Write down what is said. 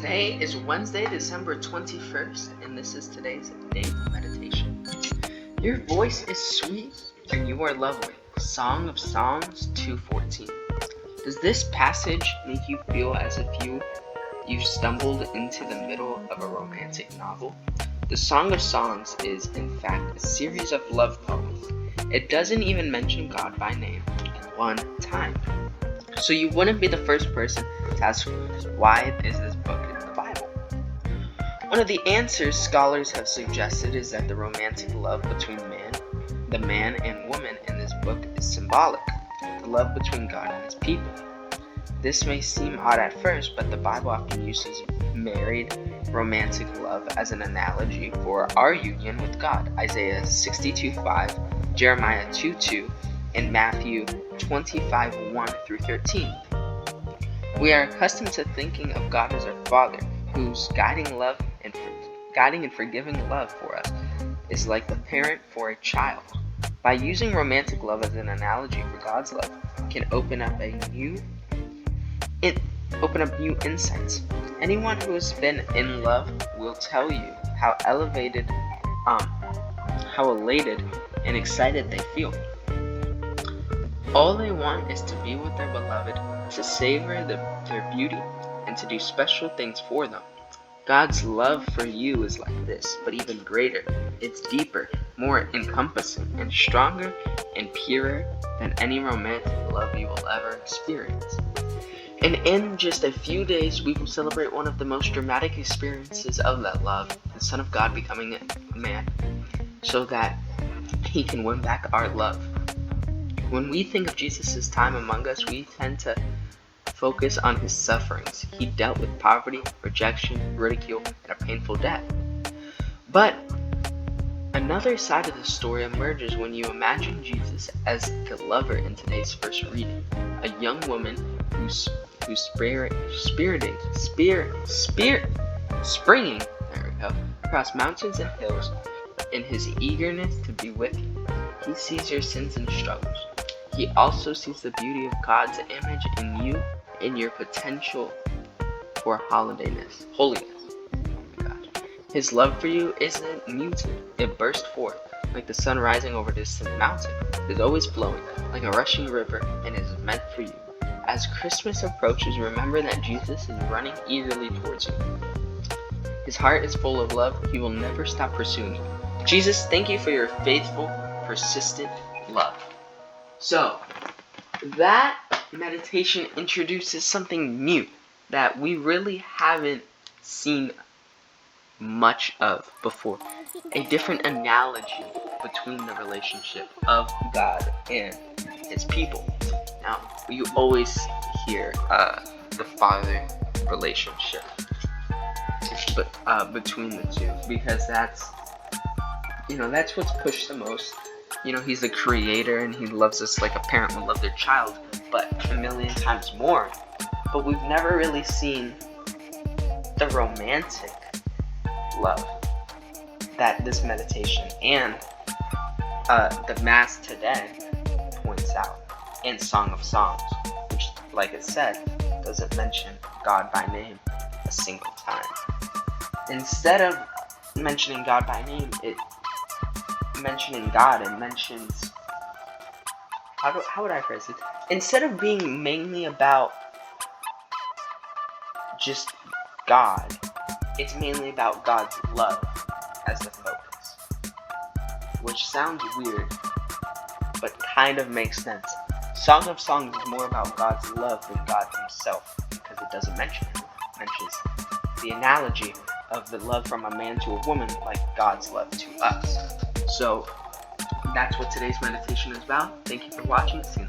Today is Wednesday, December 21st, and this is today's daily meditation. Your voice is sweet and you are lovely. Song of Songs 2:14. Does this passage make you feel as if you've stumbled into the middle of a romantic novel? The Song of Songs is, in fact, a series of love poems. It doesn't even mention God by name one time. So you wouldn't be the first person to ask, why is this book in the Bible? One of the answers scholars have suggested is that the romantic love between the man and woman in this book is symbolic, the love between God and his people. This may seem odd at first, but the Bible often uses married romantic love as an analogy for our union with God. Isaiah 62:5, Jeremiah 2:2, and Matthew 25:1-13. We are accustomed to thinking of God as our Father, whose guiding and forgiving love for us is like the parent for a child. By using romantic love as an analogy for God's love, can open up new insights. Anyone who has been in love will tell you how elated and excited they feel. All they want is to be with their beloved, to savor their beauty, and to do special things for them. God's love for you is like this, but even greater. It's deeper, more encompassing, and stronger and purer than any romantic love you will ever experience. And in just a few days, we will celebrate one of the most dramatic experiences of that love, the Son of God becoming a man, so that he can win back our love. When we think of Jesus' time among us, we tend to focus on his sufferings. He dealt with poverty, rejection, ridicule, and a painful death. But another side of the story emerges when you imagine Jesus as the lover in today's first reading, a young woman who's springing across mountains and hills in his eagerness to be with you. He sees your sins and struggles. He also sees the beauty of God's image in you and your potential for holiness. Oh my gosh. His love for you isn't muted. It bursts forth like the sun rising over a distant mountain. It is always flowing like a rushing river and is meant for you. As Christmas approaches, remember that Jesus is running eagerly towards you. His heart is full of love. He will never stop pursuing you. Jesus, thank you for your faithful, persistent love. So, that meditation introduces something new that we really haven't seen much of before. A different analogy between the relationship of God and his people. Now, you always hear the father relationship between the two, because that's what's pushed the most. He's the creator and he loves us like a parent would love their child, but a million times more. But we've never really seen the romantic love that this meditation and the Mass today points out in Song of Songs, which, like it said, doesn't mention God by name a single time. Instead of mentioning God by name, it mentions, how would I phrase it? Instead of being mainly about just God, it's mainly about God's love as the focus. Which sounds weird, but kind of makes sense. Song of Songs is more about God's love than God himself, because it doesn't mention him. It mentions the analogy of the love from a man to a woman, like God's love to us. So that's what today's meditation is about. Thank you for watching. See you